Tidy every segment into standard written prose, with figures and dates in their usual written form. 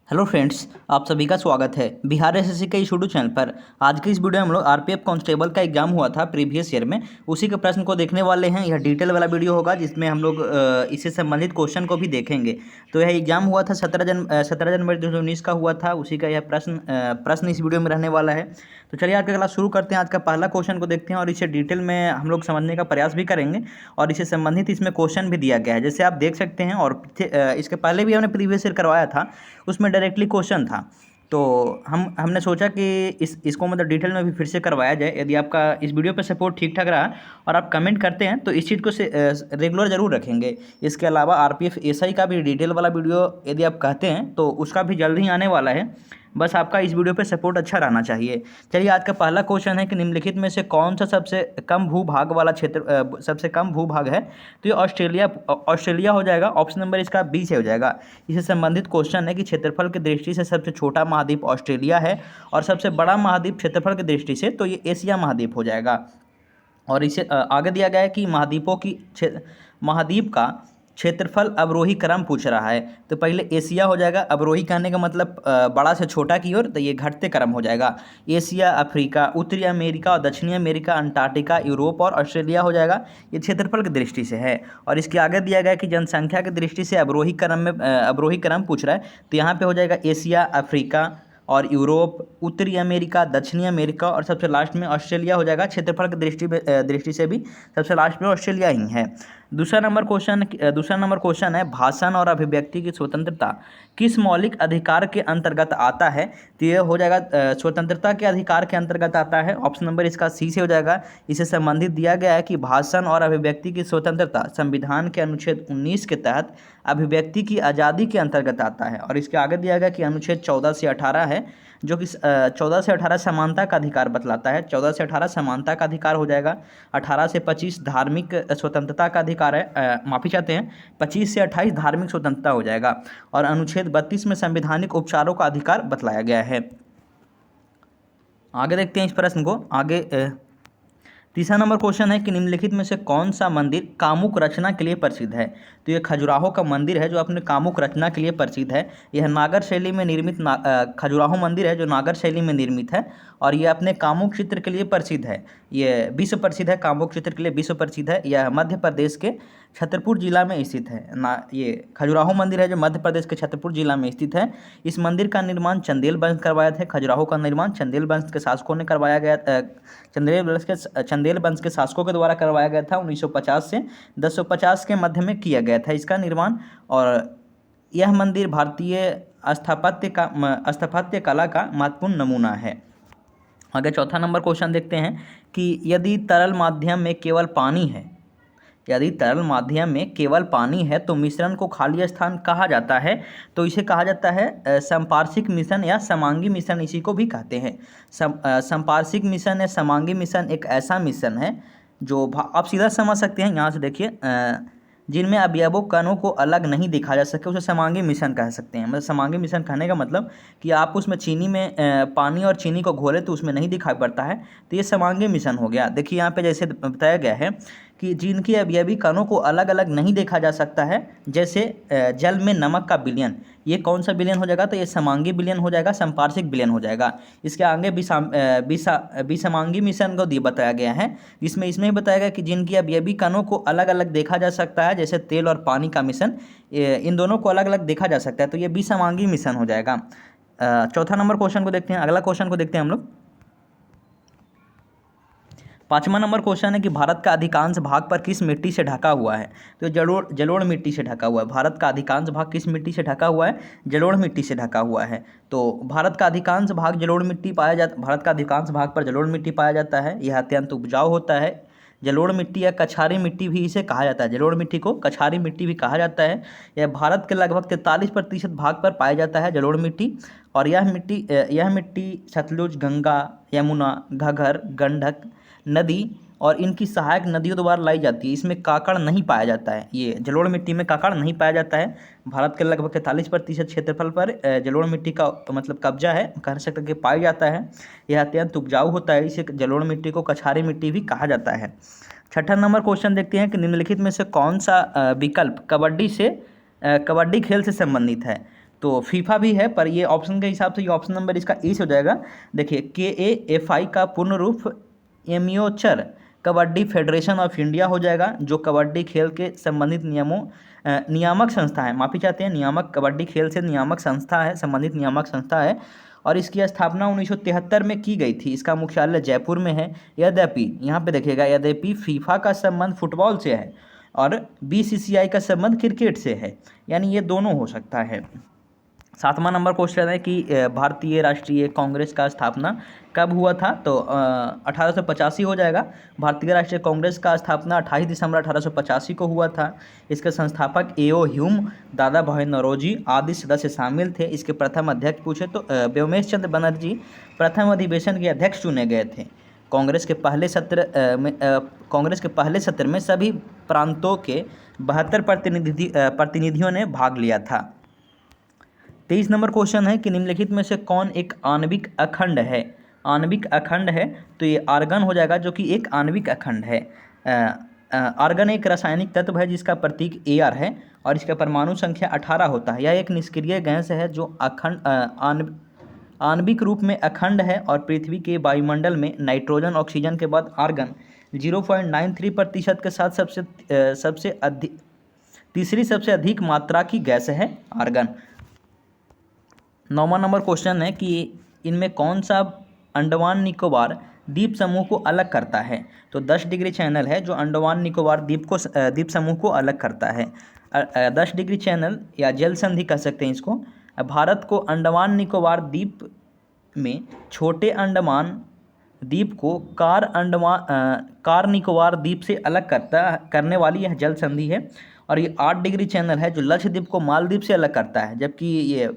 Hello friends, आप सभी का स्वागत है बिहार एसएससी के इस यूट्यूब चैनल पर। आज की इस वीडियो में हम लोग आरपीएफ कांस्टेबल का एग्जाम हुआ था प्रीवियस ईयर में, उसी के प्रश्न को देखने वाले हैं। यह डिटेल वाला वीडियो होगा जिसमें हम लोग इससे संबंधित क्वेश्चन को भी देखेंगे। तो यह एग्जाम हुआ था 17 जनवरी 2019 का हुआ था, उसी का यह प्रश्न इस वीडियो में रहने वाला है। तो चलिए आज का क्लास शुरू करते हैं। आज का पहला क्वेश्चन को देखते हैं और इसे डिटेल में हम लोग समझने का प्रयास भी करेंगे और इससे संबंधित इसमें क्वेश्चन भी दिया गया है, जैसे आप देख सकते हैं। और इसके पहले भी हमने प्रीवियस ईयर करवाया था, उसमें डायरेक्टली क्वेश्चन था। तो हमने सोचा कि इसको मतलब डिटेल में भी फिर से करवाया जाए। यदि आपका इस वीडियो पे सपोर्ट ठीक ठाक रहा और आप कमेंट करते हैं तो इस चीज़ को रेगुलर ज़रूर रखेंगे। इसके अलावा आरपीएफ एसआई का भी डिटेल वाला वीडियो यदि आप कहते हैं तो उसका भी जल्द ही आने वाला है। बस आपका इस वीडियो पे सपोर्ट अच्छा रहना चाहिए। चलिए आज का पहला क्वेश्चन है कि निम्नलिखित में से कौन सा सबसे कम भूभाग वाला क्षेत्र सबसे कम भूभाग है। तो ये ऑस्ट्रेलिया हो जाएगा। ऑप्शन नंबर इसका बी से हो जाएगा। इससे संबंधित क्वेश्चन है कि क्षेत्रफल की दृष्टि से सबसे छोटा महाद्वीप ऑस्ट्रेलिया है और सबसे बड़ा महाद्वीप क्षेत्रफल की दृष्टि से तो ये एशिया महाद्वीप हो जाएगा। और इसे आगे दिया गया है कि महाद्वीप का क्षेत्रफल अवरोही क्रम पूछ रहा है। तो पहले एशिया हो जाएगा। अवरोही कहने का मतलब बड़ा से छोटा की ओर, तो ये घटते क्रम हो जाएगा। एशिया, अफ्रीका, उत्तरी अमेरिका और दक्षिणी अमेरिका, अंटार्कटिका, यूरोप और ऑस्ट्रेलिया हो जाएगा। ये क्षेत्रफल की दृष्टि से है। और इसके आगे दिया गया है कि जनसंख्या की दृष्टि से अवरोही क्रम पूछ रहा है। तो यहाँ पे हो जाएगा एशिया, अफ्रीका और यूरोप, उत्तरी अमेरिका, दक्षिणी अमेरिका और सबसे लास्ट में ऑस्ट्रेलिया हो जाएगा। क्षेत्रफल की दृष्टि से भी सबसे लास्ट में ऑस्ट्रेलिया ही है। दूसरा नंबर क्वेश्चन है भाषण और अभिव्यक्ति की स्वतंत्रता किस मौलिक अधिकार के अंतर्गत आता है। तो ये हो जाएगा स्वतंत्रता के अधिकार के अंतर्गत आता है। ऑप्शन नंबर इसका सी से हो जाएगा। इससे संबंधित दिया गया है कि भाषण और अभिव्यक्ति की स्वतंत्रता संविधान के अनुच्छेद 19 के तहत अभिव्यक्ति की आज़ादी के अंतर्गत आता है। और इसके आगे दिया गया कि अनुच्छेद 14 से 18 है, जो कि 14 से 18 समानता का अधिकार बतलाता है। 14 से 18 समानता का अधिकार हो जाएगा। 18 से 25 धार्मिक स्वतंत्रता का अधिकार है, माफ़ी चाहते हैं, 25 से 28 धार्मिक स्वतंत्रता हो जाएगा। और अनुच्छेद 32 में संवैधानिक उपचारों का अधिकार बतलाया गया है। आगे देखते हैं इस प्रश्न को। आगे तीसरा नंबर क्वेश्चन है कि निम्नलिखित में से कौन सा मंदिर कामुक रचना के लिए प्रसिद्ध है। तो ये खजुराहो का मंदिर है जो अपने कामुक रचना के लिए प्रसिद्ध है। यह नागर शैली में निर्मित खजुराहो मंदिर है जो नागर शैली में निर्मित है और यह अपने कामुक चित्र के लिए प्रसिद्ध है। ये विश्व प्रसिद्ध है, कामुक चित्र के लिए विश्व प्रसिद्ध है। यह मध्य प्रदेश के छतरपुर जिला में स्थित है। ये खजुराहो मंदिर है जो मध्य प्रदेश के छतरपुर जिला में स्थित है। इस मंदिर का निर्माण चंदेल वंश करवाया था। खजुराहो का निर्माण चंदेल वंश के शासकों ने करवाया गया। चंदेल वंश के शासकों के द्वारा करवाया गया था। 1950 से 1050 के मध्य में किया गया था इसका निर्माण। और यह मंदिर भारतीय स्थापत्य कला का महत्वपूर्ण नमूना है। आगे चौथा नंबर क्वेश्चन देखते हैं कि यदि तरल माध्यम में केवल पानी है तो मिश्रण को खाली स्थान कहा जाता है। तो इसे कहा जाता है संपार्श्विक मिश्रण या समांगी मिश्रण, इसी को भी कहते हैं। संपार्श्विक मिश्रण या समांगी मिश्रण एक ऐसा मिश्रण है जो आप सीधा समझ सकते हैं। यहाँ से देखिए, जिनमें अवयवों कणों को अलग नहीं देखा जा सके उसे समांगी मिश्रण कह सकते हैं। मतलब समांगी मिश्रण कहने का मतलब कि आप उसमें चीनी में पानी और चीनी को घोले तो उसमें नहीं दिखाई पड़ता है, तो ये समांगी मिश्रण हो गया। देखिए यहाँ पे जैसे बताया गया है कि जिनकी अवयवी कणों को अलग अलग नहीं देखा जा सकता है, जैसे जल में नमक का विलयन, ये कौन सा विलयन हो जाएगा। तो ये समांगी विलयन हो जाएगा, संपार्श्विक विलयन हो जाएगा। इसके आगे विषमांगी मिश्रण को बताया गया है, जिसमें इसमें बताया गया कि जिनकी अवयवी कणों को अलग अलग देखा जा सकता है, जैसे तेल और पानी का मिश्रण, इन दोनों को अलग अलग देखा जा सकता है, तो ये विषमांगी मिश्रण हो जाएगा। चौथा नंबर क्वेश्चन को देखते हैं। अगला क्वेश्चन को देखते हैं हम लोग। पाँचवा नंबर क्वेश्चन है कि भारत का अधिकांश भाग पर किस मिट्टी से ढका हुआ है। तो जलोढ़ मिट्टी से ढका हुआ है। भारत का अधिकांश भाग किस मिट्टी से ढका हुआ है। जलोढ़ मिट्टी से ढका हुआ है। तो भारत का अधिकांश भाग भारत का अधिकांश भाग पर जलोढ़ मिट्टी पाया जाता है। यह अत्यंत उपजाऊ होता है। जलोढ़ मिट्टी या कछारी मिट्टी भी इसे कहा जाता है। जलोढ़ मिट्टी को कछारी मिट्टी भी कहा जाता है। यह भारत के लगभग 43% भाग पर पाया जाता है जलोढ़ मिट्टी। और यह मिट्टी सतलुज, गंगा, यमुना, घग्गर, गंडक नदी और इनकी सहायक नदियों द्वारा लाई जाती है। इसमें काकड़ नहीं पाया जाता है। ये जलोढ़ मिट्टी में काकड़ नहीं पाया जाता है। भारत के लगभग 43% क्षेत्रफल पर जलोढ़ मिट्टी का मतलब कब्जा है, कह सकते हैं कि पाया जाता है। यह अत्यंत उपजाऊ होता है, इसे जलोढ़ मिट्टी को कछारी मिट्टी भी कहा जाता है। छठा नंबर क्वेश्चन देखते हैं कि निम्नलिखित में से कौन सा विकल्प कबड्डी खेल से संबंधित है। तो फीफा भी है, पर ये ऑप्शन के हिसाब से ये ऑप्शन नंबर इसका ए हो जाएगा। देखिए KAFI का पूर्ण रूप एम्योचर कबड्डी फेडरेशन ऑफ इंडिया हो जाएगा, जो कबड्डी खेल के संबंधित नियमों नियामक संस्था है, माफी चाहते हैं, नियामक कबड्डी खेल से नियामक संस्था है, संबंधित नियामक संस्था है। और इसकी स्थापना 1973 में की गई थी। इसका मुख्यालय जयपुर में है। यद्यपि यहाँ पे देखिएगा, यद्यपि फीफा का संबंध फुटबॉल से है और BCCI का संबंध क्रिकेट से है, यानी ये दोनों हो सकता है। 7वां नंबर क्वेश्चन है कि भारतीय राष्ट्रीय कांग्रेस का स्थापना कब हुआ था? तो 1885 हो जाएगा। भारतीय राष्ट्रीय कांग्रेस का स्थापना 28 दिसंबर 1885 को हुआ था। इसके संस्थापक A.O. ह्यूम, दादा भाई नौरोजी आदि सदस्य शामिल थे। इसके प्रथम अध्यक्ष पूछे तो व्योमेश चंद्र बनर्जी प्रथम अधिवेशन के अध्यक्ष चुने गए थे। कांग्रेस के पहले सत्र में सभी प्रांतों के 72 प्रतिनिधियों ने भाग लिया था। 23 नंबर क्वेश्चन है कि निम्नलिखित में से कौन एक आणविक अखंड है? आणविक अखंड है तो ये आर्गन हो जाएगा, जो कि एक आणविक अखंड है। आर्गन एक रासायनिक तत्व है जिसका प्रतीक Ar है और इसका परमाणु संख्या 18 होता है। यह एक निष्क्रिय गैस है जो आणविक रूप में अखंड है और पृथ्वी के वायुमंडल में नाइट्रोजन ऑक्सीजन के बाद आर्गन 0.93% के साथ तीसरी सबसे अधिक मात्रा की गैस है आर्गन। 9वां नंबर क्वेश्चन है कि इनमें कौन सा अंडमान निकोबार द्वीप समूह को अलग करता है? तो 10 डिग्री चैनल है जो अंडमान निकोबार द्वीप समूह को अलग करता है। 10 डिग्री चैनल या जल संधि कह सकते हैं इसको। भारत को अंडमान निकोबार द्वीप में छोटे अंडमान द्वीप को कार निकोबार द्वीप से अलग करने वाली यह जल संधि है। और ये 8 डिग्री चैनल है जो लक्षद्वीप को मालदीव से अलग करता है। जबकि ये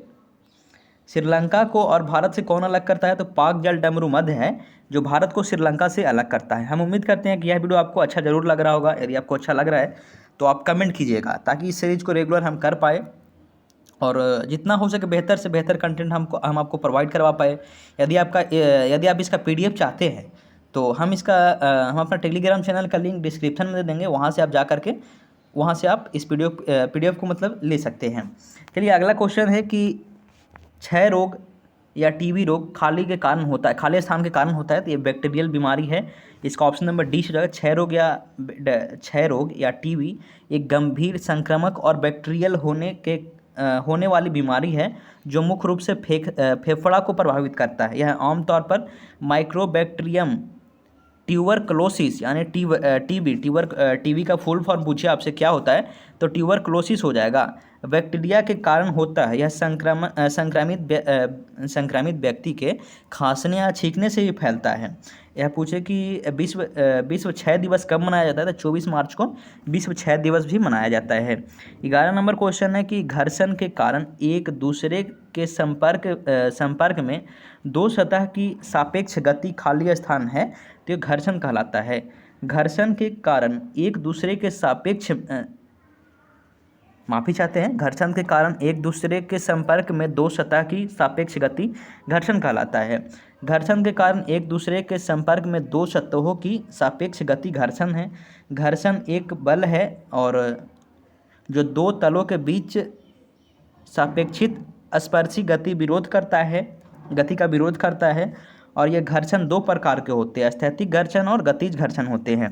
श्रीलंका को और भारत से कौन अलग करता है? तो पाक जल डमरू मध्य है जो भारत को श्रीलंका से अलग करता है। हम उम्मीद करते हैं कि यह वीडियो आपको अच्छा ज़रूर लग रहा होगा। यदि आपको अच्छा लग रहा है तो आप कमेंट कीजिएगा, ताकि इस सीरीज़ को रेगुलर हम कर पाए और जितना हो सके बेहतर से बेहतर कंटेंट हम आपको प्रोवाइड करवा पाए। यदि आप इसका PDF चाहते हैं तो हम अपना टेलीग्राम चैनल का लिंक डिस्क्रिप्शन में दे देंगे। वहाँ से आप जा करके वहाँ से आप इस PDF को मतलब ले सकते हैं। चलिए, अगला क्वेश्चन है कि क्षय रोग या TB रोग खाली स्थान के कारण होता है। तो ये बैक्टीरियल बीमारी है। इसका ऑप्शन नंबर डी हो जाएगा। क्षय रोग या TB एक गंभीर संक्रामक और बैक्टीरियल होने वाली बीमारी है जो मुख्य रूप से फेफड़ा को प्रभावित करता है। यह आमतौर पर माइक्रोबैक्टीरियम ट्यूबरक्लोसिस यानी TB का फुल फॉर्म पूछे आपसे क्या होता है तो ट्यूबरक्लोसिस हो जाएगा, बैक्टीरिया के कारण होता है। यह संक्रमित व्यक्ति के खांसने या छींकने से भी फैलता है। यह पूछे कि विश्व क्षय दिवस कब मनाया जाता है? तो 24 मार्च को विश्व क्षय दिवस भी मनाया जाता है। 11 नंबर क्वेश्चन है कि घर्षण के कारण एक दूसरे के संपर्क में दो सतह की सापेक्ष गति खाली स्थान है तो ये घर्षण कहलाता है। घर्षण के कारण एक दूसरे के संपर्क में दो सतह की सापेक्ष गति घर्षण कहलाता है। घर्षण के कारण एक दूसरे के संपर्क में दो सतहों की सापेक्ष गति घर्षण है। घर्षण एक बल है और जो दो तलों के बीच सापेक्षित स्पर्शी गति का विरोध करता है। और ये घर्षण दो प्रकार के होते हैं, स्थैतिक घर्षण और गतिज घर्षण होते हैं।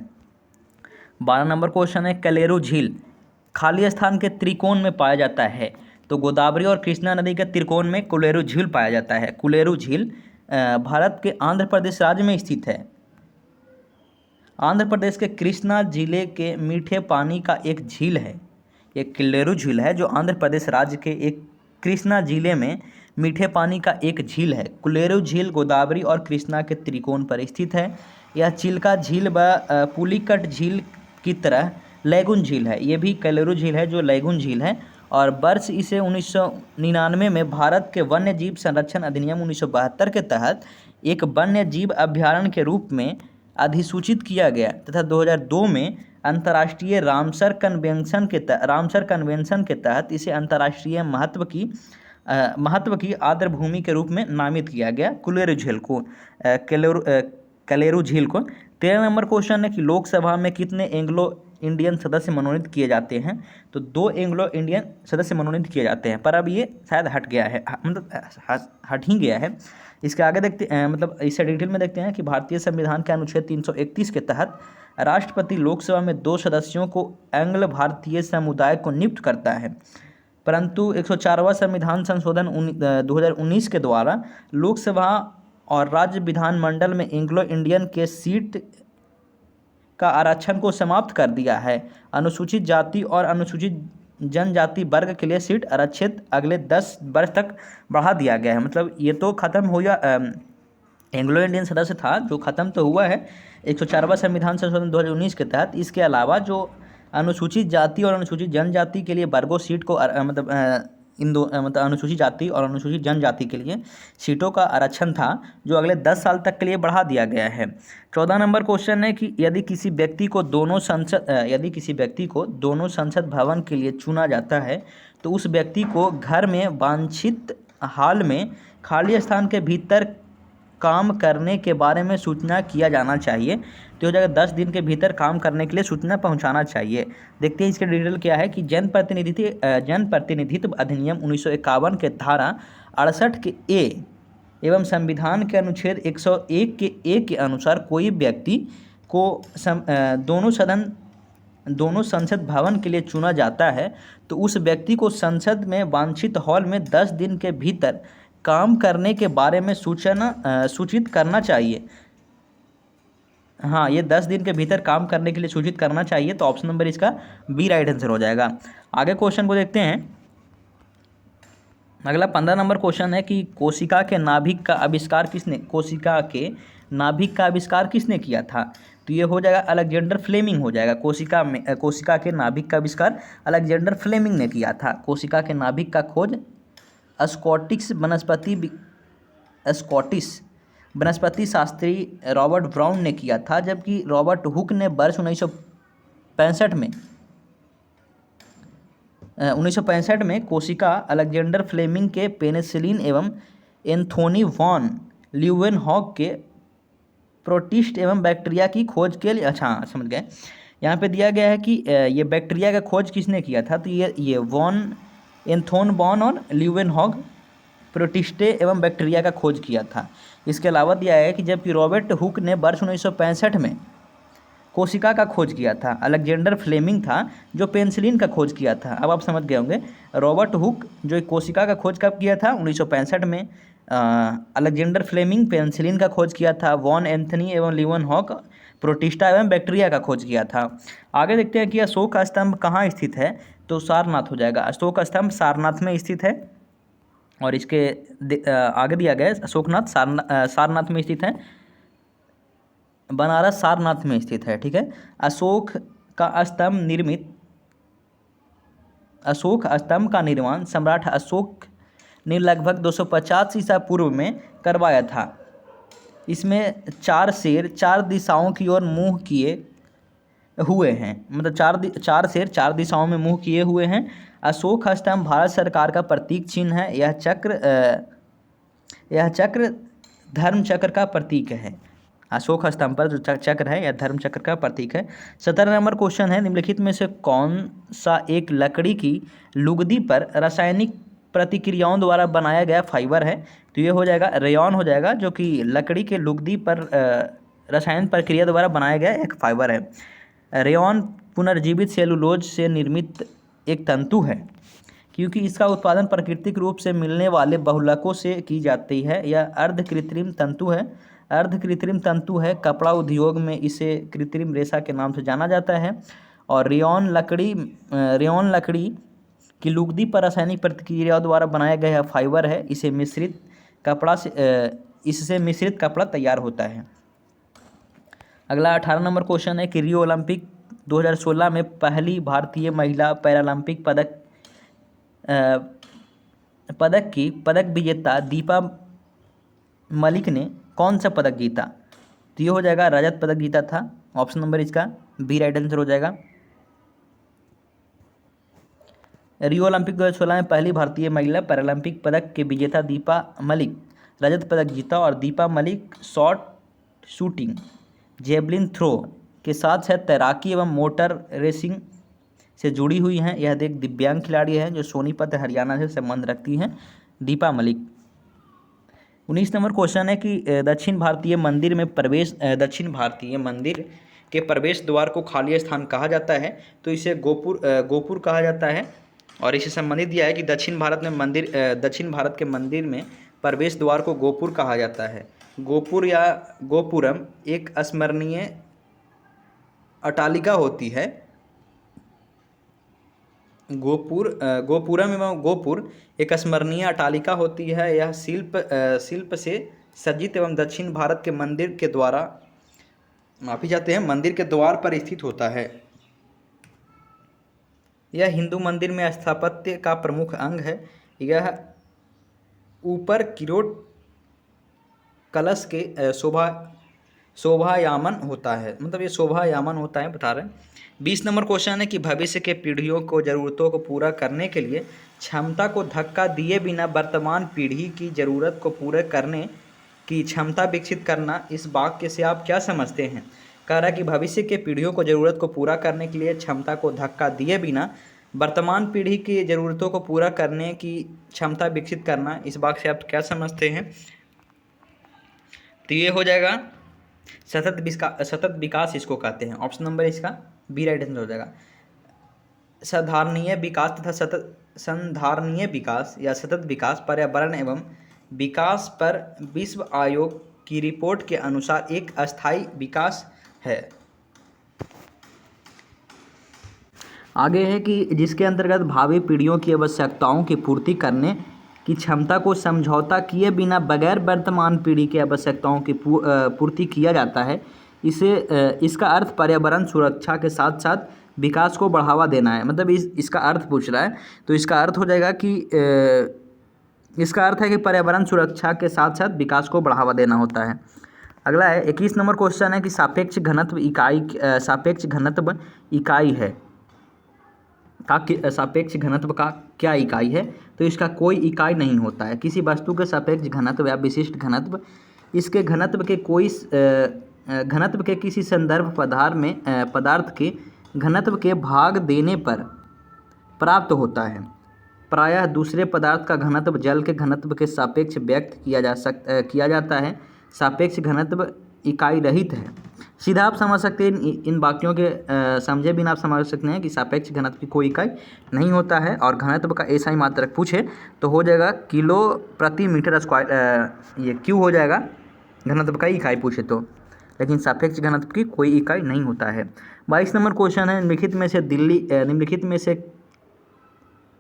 12 नंबर क्वेश्चन है कलेरू झील खाली स्थान के त्रिकोण में पाया जाता है। तो गोदावरी और कृष्णा नदी के त्रिकोण में कुलेरू झील पाया जाता है। कुलेरू झील भारत के आंध्र प्रदेश राज्य में स्थित है। आंध्र प्रदेश के कृष्णा जिले के मीठे पानी का एक झील है। ये कुलेरू झील है जो आंध्र प्रदेश राज्य के एक कृष्णा जिले में मीठे पानी का एक झील है। कुलेरू झील गोदावरी और कृष्णा के त्रिकोण पर स्थित है। यह चिल्का झील व पुलिकट झील की तरह लैगून झील है। ये भी कुलेरू झील है जो लैगून झील है। और वर्ष इसे 1999 में भारत के वन्य जीव संरक्षण अधिनियम 1972 के तहत एक वन्य जीव अभ्यारण्य के रूप में अधिसूचित किया गया तथा 2002 में अंतर्राष्ट्रीय रामसर कन्वेंशन के तहत इसे अंतर्राष्ट्रीय महत्व की आर्द्रभूमि के रूप में नामित किया गया कुलेरू झील को। 13 नंबर क्वेश्चन है कि लोकसभा में कितने एंग्लो इंडियन सदस्य मनोनीत किए जाते हैं। तो 2 एंग्लो इंडियन सदस्य मनोनीत किए जाते हैं, पर अब ये शायद हट गया है, मतलब हट ही गया है। इसके आगे देखते मतलब इसे डिटेल में देखते हैं कि भारतीय संविधान के अनुच्छेद 331 के तहत राष्ट्रपति लोकसभा में 2 सदस्यों को एंग्ल भारतीय समुदाय को नियुक्त करता है, परंतु 104वां संविधान संशोधन 2019 के द्वारा लोकसभा और राज्य विधानमंडल में एंग्लो इंडियन के सीट का आरक्षण को समाप्त कर दिया है। अनुसूचित जाति और अनुसूचित जनजाति वर्ग के लिए सीट आरक्षित अगले 10 वर्ष तक बढ़ा दिया गया है। मतलब ये तो ख़त्म हो गया, एंग्लो इंडियन सदस्य था जो ख़त्म तो हुआ है 104वां संविधान संशोधन 2019 के तहत। इसके अलावा जो अनुसूचित जाति और अनुसूचित जनजाति के लिए वर्गों सीट को मतलब अनुसूचित जाति और अनुसूचित जनजाति के लिए सीटों का आरक्षण था जो अगले 10 साल तक के लिए बढ़ा दिया गया है। 14 नंबर क्वेश्चन है कि यदि किसी व्यक्ति को दोनों संसद भवन के लिए चुना जाता है तो उस व्यक्ति को घर में वांछित हाल में खाली स्थान के भीतर काम करने के बारे में सूचना किया जाना चाहिए। तो हो जाएगा 10 दिन के भीतर काम करने के लिए सूचना पहुंचाना चाहिए। देखते हैं इसके डिटेल क्या है कि जनप्रतिनिधित्व अधिनियम 1951 के धारा 68 के ए एवं संविधान के अनुच्छेद 101 के ए के अनुसार कोई व्यक्ति को दोनों संसद भवन के लिए चुना जाता है तो उस व्यक्ति को संसद में वांछित हॉल में 10 दिन के भीतर काम करने के बारे में सूचित करना चाहिए। हाँ, ये 10 दिन के भीतर काम करने के लिए सूचित करना चाहिए। तो ऑप्शन नंबर इसका बी राइट आंसर हो जाएगा। आगे क्वेश्चन को देखते हैं। अगला 15 नंबर क्वेश्चन है कि कोशिका के नाभिक का आविष्कार किसने किया था? तो ये हो जाएगा अलेक्जेंडर फ्लेमिंग हो जाएगा। कोशिका के नाभिक का आविष्कार अलेक्जेंडर फ्लेमिंग ने किया था। कोशिका के नाभिक का खोज स्कॉटिश वनस्पति शास्त्री रॉबर्ट ब्राउन ने किया था, जबकि रॉबर्ट हुक ने वर्ष 1965 में कोशिका अलेक्जेंडर फ्लेमिंग के पेनिसिलिन एवं एंथोनी वॉन ल्यूवेनहॉक के प्रोटिस्ट एवं बैक्टीरिया की खोज के लिए, अच्छा समझ गए, यहाँ पे दिया गया है कि ये बैक्टीरिया का खोज किसने किया था? तो ये एंथोन वॉन और ल्यूवेनहॉक प्रोटिस्टे एवं बैक्टीरिया का खोज किया था। इसके अलावा दिया है कि जबकि रॉबर्ट हुक ने वर्ष 1965 में कोशिका का खोज किया था, अलेक्जेंडर फ्लेमिंग था जो पेनिसिलिन का खोज किया था। अब आप समझ गए होंगे, रॉबर्ट हुक जो कोशिका का खोज कब किया था? 1965 में। अलेक्जेंडर फ्लेमिंग पेनिसिलिन का खोज किया था। वॉन एंथनी एवं ल्यूवेनहॉक प्रोटिस्टा एवं बैक्टीरिया का खोज किया था। आगे देखते हैं कि अशोक स्तंभ कहाँ स्थित है? तो सारनाथ हो जाएगा। अशोक स्तंभ सारनाथ में स्थित है। और इसके आगे दिया गया है अशोकनाथ सारनाथ में स्थित है, बनारस सारनाथ में स्थित है। ठीक है। अशोक स्तंभ का निर्माण सम्राट अशोक ने लगभग 250 ईसा पूर्व में करवाया था। इसमें 4 शेर 4 दिशाओं की ओर मुँह किए हुए हैं, मतलब 4 शेर 4 दिशाओं में मुँह किए हुए हैं। अशोक स्तंभ भारत सरकार का प्रतीक चिन्ह है। यह चक्र धर्म चक्र का प्रतीक है। अशोक स्तंभ पर जो चक्र है यह धर्म चक्र का प्रतीक है। 17 नंबर क्वेश्चन है, निम्नलिखित में से कौन सा एक लकड़ी की लुगदी पर रासायनिक प्रतिक्रियाओं द्वारा बनाया गया फाइबर है? तो ये हो जाएगा रेयॉन हो जाएगा, जो कि लकड़ी के लुगदी पर रासायनिक प्रक्रिया द्वारा बनाया गया एक फाइबर है। रेयॉन पुनर्जीवित सेलुलोज से निर्मित एक तंतु है, क्योंकि इसका उत्पादन प्राकृतिक रूप से मिलने वाले बहुलकों से की जाती है। यह अर्ध कृत्रिम तंतु है। कपड़ा उद्योग में इसे कृत्रिम रेशा के नाम से जाना जाता है। और रेयॉन लकड़ी की लुगदी पर रासायनिक प्रतिक्रिया द्वारा बनाया गया फाइबर है। इससे मिश्रित कपड़ा तैयार होता है। अगला 18 नंबर क्वेश्चन है कि रियो ओलंपिक 2016 में पहली भारतीय महिला पैरालंपिक पदक विजेता दीपा मलिक ने कौन सा पदक जीता? तो ये हो जाएगा रजत पदक जीता था। ऑप्शन नंबर इसका बी राइट आंसर हो जाएगा। रियो ओलंपिक 2016 में पहली भारतीय महिला पैरालंपिक पदक के विजेता दीपा मलिक रजत पदक जीता। और Deepa Malik shot shooting, javelin throw के साथ है तैराकी एवं मोटर रेसिंग से जुड़ी हुई हैं। यह एक दिव्यांग खिलाड़ी है जो सोनीपत हरियाणा से संबंध रखती हैं, दीपा मलिक। 19 नंबर क्वेश्चन है कि दक्षिण भारतीय मंदिर के प्रवेश द्वार को खाली स्थान कहा जाता है, तो इसे गोपुर कहा जाता है। और इससे संबंधित दिया है कि दक्षिण भारत के मंदिर में प्रवेश द्वार को गोपुर कहा जाता है। गोपुर या गोपुरम एक स्मरणीय अट्टालिका होती है। गोपुरम एवं गोपुर एक स्मरणीय अट्टालिका होती है। यह शिल्प से सज्जित एवं दक्षिण भारत के मंदिर के द्वार पर स्थित होता है। यह हिंदू मंदिर में स्थापत्य का प्रमुख अंग है। यह ऊपर किरीट कलश के शोभायामन होता है, मतलब ये शोभायामन होता है, बता रहे हैं। 20 नंबर क्वेश्चन है कि भविष्य के पीढ़ियों को ज़रूरतों को पूरा करने के लिए क्षमता को धक्का दिए बिना वर्तमान पीढ़ी की ज़रूरत को पूरे करने की क्षमता विकसित करना, इस वाक्य से आप क्या समझते हैं? कह रहा है कि भविष्य के पीढ़ियों को ज़रूरत को पूरा करने के लिए क्षमता को धक्का दिए बिना वर्तमान पीढ़ी की ज़रूरतों को पूरा करने की क्षमता विकसित करना, इस वाक्य से आप क्या समझते हैं? तो ये हो जाएगा सतत विकास इसको कहते हैं। ऑप्शन नंबर इसका बी राइट आंसर हो जाएगा। संधारणीय विकास तथा संधारणीय विकास या सतत विकास पर्यावरण एवं विकास पर विश्व आयोग की रिपोर्ट के अनुसार एक अस्थायी विकास है। आगे है कि जिसके अंतर्गत भावी पीढ़ियों की आवश्यकताओं की पूर्ति करने की क्षमता को समझौता किए बिना बगैर वर्तमान पीढ़ी की आवश्यकताओं की पूर्ति किया जाता है। इसका अर्थ पर्यावरण सुरक्षा के साथ साथ विकास को बढ़ावा देना है। मतलब इसका अर्थ पूछ रहा है, तो इसका अर्थ हो जाएगा कि इसका अर्थ है कि पर्यावरण सुरक्षा के साथ साथ विकास को बढ़ावा देना होता है। अगला है 21 नंबर क्वेश्चन है कि सापेक्ष घनत्व इकाई है सापेक्ष घनत्व का क्या इकाई है? तो इसका कोई इकाई नहीं होता है। किसी वस्तु के सापेक्ष घनत्व या विशिष्ट घनत्व इसके घनत्व के किसी संदर्भ पदार्थ के घनत्व के भाग देने पर प्राप्त होता है। प्रायः दूसरे पदार्थ का घनत्व जल के घनत्व के सापेक्ष व्यक्त किया जाता है। सापेक्ष घनत्व इकाई रहित है। सीधा आप समझ सकते हैं, इन वाक्यों के समझे बिना आप समझ सकते हैं कि सापेक्ष घनत्व की कोई इकाई नहीं होता है। और घनत्व का ऐसा ही मात्रक पूछे तो हो जाएगा किलो प्रति मीटर स्क्वायर, ये क्यों हो जाएगा, घनत्व का इकाई पूछे तो। लेकिन सापेक्ष घनत्व की कोई इकाई नहीं होता है। 22 नंबर क्वेश्चन है निम्नलिखित में से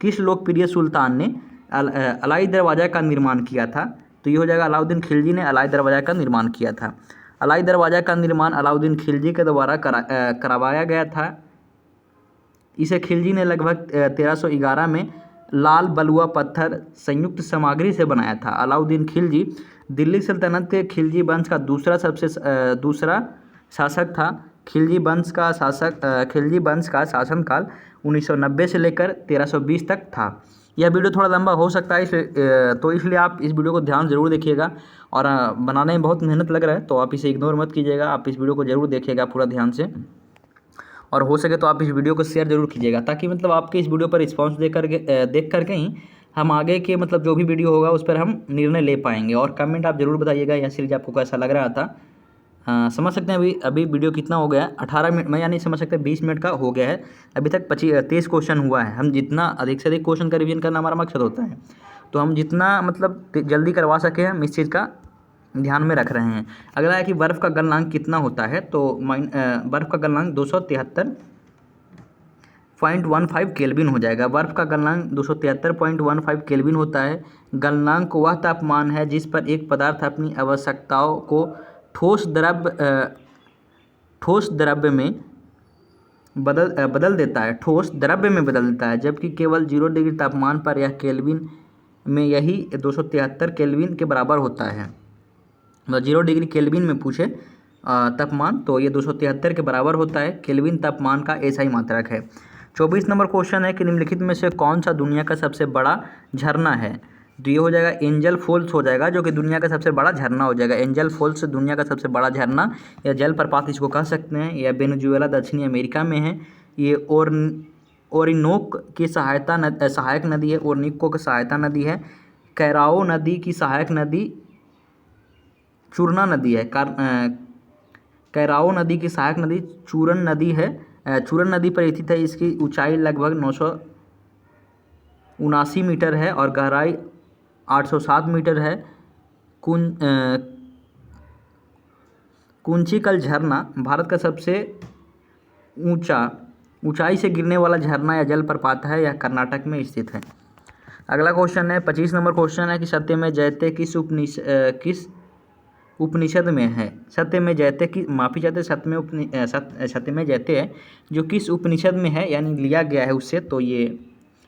किस लोकप्रिय सुल्तान ने अलाई दरवाज़ा का निर्माण किया था? तो ये हो जाएगा अलाउद्दीन खिलजी ने अलाई दरवाज़ा का निर्माण किया था। अलाई दरवाज़ा का निर्माण अलाउद्दीन खिलजी के द्वारा करवाया गया था। इसे खिलजी ने लगभग 1311 में लाल बलुआ पत्थर संयुक्त सामग्री से बनाया था। अलाउद्दीन खिलजी दिल्ली सल्तनत के खिलजी वंश का दूसरा शासक था। खिलजी वंश का शासनकाल 1990 से लेकर 1320 तक था। यह वीडियो थोड़ा लंबा हो सकता है, इसलिए आप इस वीडियो को ध्यान ज़रूर देखिएगा। और बनाने में बहुत मेहनत लग रहा है, तो आप इसे इग्नोर मत कीजिएगा। आप इस वीडियो को ज़रूर देखिएगा पूरा ध्यान से, और हो सके तो आप इस वीडियो को शेयर ज़रूर कीजिएगा, ताकि मतलब आपके इस वीडियो पर रिस्पॉन्स देख करके ही हम आगे के मतलब जो भी वीडियो होगा उस पर हम निर्णय ले पाएंगे। और कमेंट आप ज़रूर बताइएगा यह सीरीज आपको कैसा लग रहा था। समझ सकते हैं अभी वीडियो कितना हो गया है, 18 मिनट में, या नहीं समझ सकते 20 मिनट का हो गया है। अभी तक 23 क्वेश्चन हुआ है। हम जितना अधिक से अधिक क्वेश्चन का रिवीजन करना हमारा मकसद होता है, तो हम जितना मतलब जल्दी करवा सके हम इस चीज़ का ध्यान में रख रहे हैं। अगला है कि बर्फ़ का गलनांक कितना होता है? तो बर्फ़ का गलनांक 273.15 केल्विन हो जाएगा। बर्फ़ का गलनांक 273.15 केल्विन होता है। गलनांक वह तापमान है जिस पर एक पदार्थ अपनी आवश्यकताओं को ठोस द्रव्य में बदल देता है। ठोस द्रव्य में बदल देता है, जबकि केवल 0 डिग्री तापमान पर यह केल्विन में यही 273 केल्विन के बराबर होता है। मतलब 0 डिग्री केल्विन में पूछे तापमान, तो ये 273 के बराबर होता है। केल्विन तापमान का ऐसा ही मात्रक है। 24 नंबर क्वेश्चन है कि निम्नलिखित में से कौन सा दुनिया का सबसे बड़ा झरना है? तो ये हो जाएगा एंजल फॉल्स हो जाएगा, जो कि दुनिया का सबसे बड़ा झरना हो जाएगा। एंजल फॉल्स दुनिया का सबसे बड़ा झरना या जलप्रपात इसको कह सकते हैं। यह वेनेजुएला दक्षिणी अमेरिका में है। ये ओरिनोक की सहायक नदी है। ओरिनोको की सहायता नदी है। कैराओ नदी की सहायक नदी चूरना नदी है। कैराओ नदी की सहायक नदी चूरन नदी है। चूरन नदी पर स्थित है। इसकी ऊंचाई लगभग 979 मीटर है और गहराई 807 मीटर है। कुंचिकल झरना भारत का सबसे ऊंचाई से गिरने वाला झरना या जलप्रपात है। यह कर्नाटक में स्थित है। अगला क्वेश्चन है 25 नंबर क्वेश्चन है कि सत्यमेव जयते किस उपनिषद में है। सत्यमेव जयते की माफी चाहते सत्यमेव जयते है जो किस उपनिषद में है, यानी लिया गया है उससे, तो ये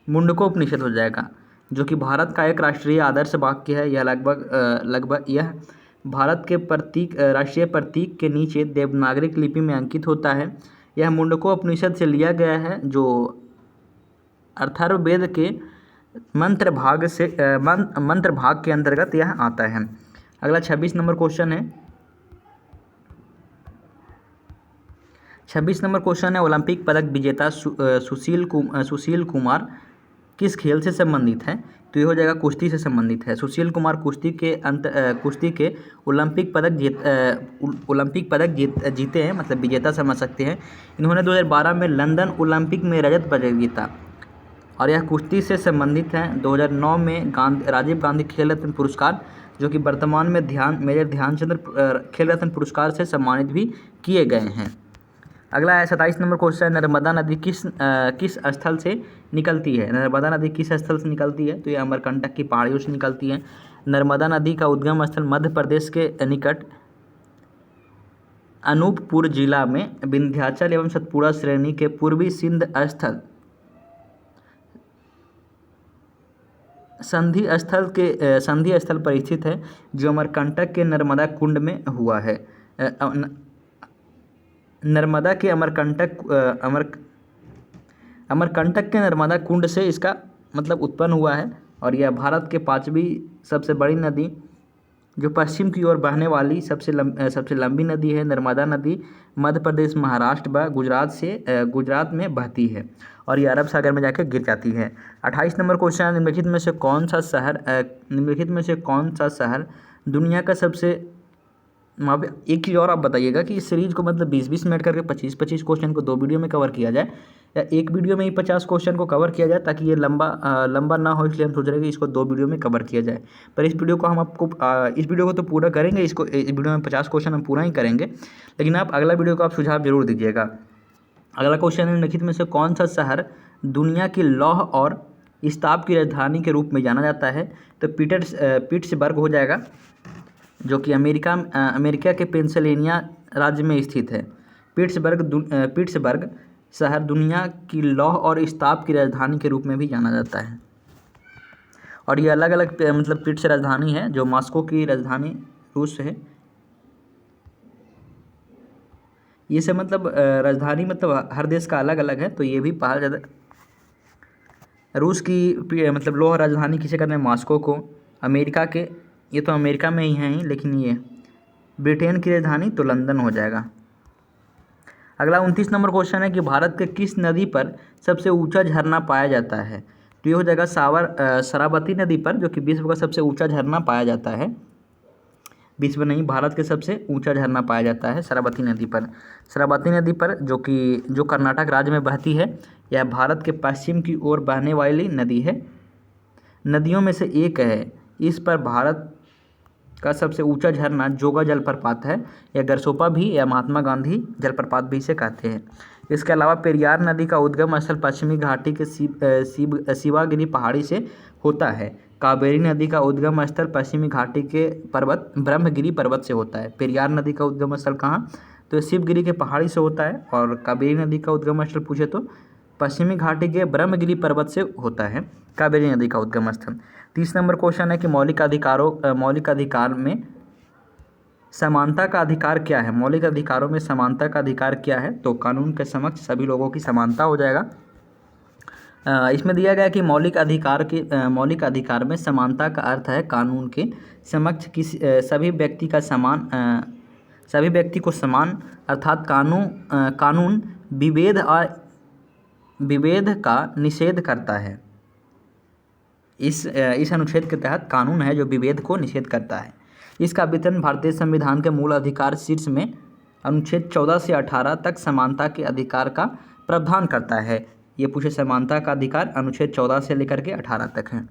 मुंडको उपनिषद हो जाएगा, जो कि भारत का एक राष्ट्रीय आदर्श वाक्य है। यह लगभग यह भारत के राष्ट्रीय प्रतीक के नीचे देवनागरी लिपि में अंकित होता है। यह मुंडको उपनिषद से लिया गया है, जो अथर्ववेद के मंत्र भाग के अंतर्गत यह आता है। अगला 26 नंबर क्वेश्चन है। 26 नंबर क्वेश्चन है ओलंपिक पदक विजेता सुशील कुमार किस खेल से संबंधित है। तो ये हो जाएगा कुश्ती से संबंधित है। सुशील कुमार कुश्ती के ओलंपिक पदक जीते हैं, मतलब विजेता समझ सकते हैं। इन्होंने 2012 में लंदन ओलंपिक में रजत पदक जीता और यह कुश्ती से संबंधित है। 2009 में राजीव गांधी खेल रत्न पुरस्कार, जो कि वर्तमान में मेजर ध्यानचंद खेल रत्न पुरस्कार से सम्मानित भी किए गए हैं। अगला है 27 नंबर क्वेश्चन, नर्मदा नदी किस स्थल से निकलती है। नर्मदा नदी किस स्थल से निकलती है। तो ये अमरकंटक की पहाड़ियों से निकलती है। नर्मदा नदी का उद्गम स्थल मध्य प्रदेश के निकट अनूपपुर जिला में विंध्याचल एवं सतपुड़ा श्रेणी के पूर्वी संधि स्थल पर स्थित है, जो अमरकंटक के नर्मदा कुंड में हुआ है। अमरकंटक के नर्मदा कुंड से इसका मतलब उत्पन्न हुआ है और यह भारत के 5वीं सबसे बड़ी नदी, जो पश्चिम की ओर बहने वाली सबसे लंबी नदी है। नर्मदा नदी मध्य प्रदेश, महाराष्ट्र व गुजरात में बहती है और ये अरब सागर में जाकर गिर जाती है। 28 नंबर क्वेश्चन, निम्नलिखित में से कौन सा शहर दुनिया का सबसे, एक चीज़ और आप बताइएगा कि इस सीरीज को मतलब 20-20 मिनट करके 25-25 क्वेश्चन को 2 वीडियो में कवर किया जाए या एक वीडियो में ही 50 क्वेश्चन को कवर किया जाए, ताकि ये लंबा ना हो। इसलिए हम सोच रहे हैं कि इसको 2 वीडियो में कवर किया जाए। पर इस वीडियो को तो पूरा करेंगे। इस वीडियो में 50 क्वेश्चन हम पूरा ही करेंगे, लेकिन आप अगला वीडियो को आप सुझाव जरूर दीजिएगा। अगला क्वेश्चन है, निम्नलिखित में से कौन सा शहर दुनिया की लौह और इस्पात की राजधानी के रूप में जाना जाता है। तो पिट्सबर्ग हो जाएगा, जो कि अमेरिका के पेंसिल्वेनिया राज्य में स्थित है। पिट्सबर्ग शहर दुनिया की लौह और इस्पात की राजधानी के रूप में भी जाना जाता है और ये अलग अलग मतलब पिट्स राजधानी है, जो मॉस्को की राजधानी रूस है। ये सब मतलब राजधानी मतलब हर देश का अलग अलग है, तो ये भी पाया जाता है। रूस की मतलब लौह राजधानी किसे कहते हैं, मॉस्को को। अमेरिका के, ये तो अमेरिका में ही हैं ही, लेकिन ये ब्रिटेन की राजधानी तो लंदन हो जाएगा। अगला 29 नंबर क्वेश्चन है कि भारत के किस नदी पर सबसे ऊंचा झरना पाया जाता है। तो ये हो जाएगा शरावती नदी पर, जो कि विश्व का सबसे ऊंचा झरना पाया जाता है। विश्व नहीं, भारत के सबसे ऊंचा झरना पाया जाता है शरावती नदी पर। शरावती नदी पर जो कर्नाटक राज्य में बहती है। यह भारत के पश्चिम की ओर बहने वाली नदी है, नदियों में से एक है। इस पर भारत का सबसे ऊंचा झरना जोगा जलप्रपात है, या गरसोपा भी या महात्मा गांधी जलप्रपात भी इसे कहते हैं। इसके अलावा पेरियार नदी का उद्गम स्थल पश्चिमी घाटी के शिवागिरी पहाड़ी से होता है। कावेरी नदी का उद्गम स्थल पश्चिमी घाटी के पर्वत ब्रह्मगिरी पर्वत से होता है। पेरियार नदी का उद्गम स्थल कहाँ, तो शिवगिरी के पहाड़ी से होता है और कावेरी नदी का उद्गम स्थल पूछे तो पश्चिमी घाटी के ब्रह्मगिरी पर्वत से होता है कावेरी नदी का उद्गम स्थल। 30 नंबर क्वेश्चन है कि मौलिक अधिकार में समानता का अधिकार क्या है। मौलिक अधिकारों में समानता का अधिकार क्या है, तो कानून के समक्ष सभी लोगों की समानता हो जाएगा। इसमें दिया गया कि मौलिक अधिकार में समानता का अर्थ है कानून के समक्ष सभी व्यक्ति को समान, अर्थात कानून विभेद का निषेध करता है। इस अनुच्छेद के तहत कानून है जो विभेद को निषेध करता है। इसका वितरण भारतीय संविधान के मूल अधिकार शीर्ष में अनुच्छेद 14 से 18 तक समानता के अधिकार का प्रावधान करता है। ये पूछे समानता का अधिकार अनुच्छेद 14 से लेकर के 18 तक है।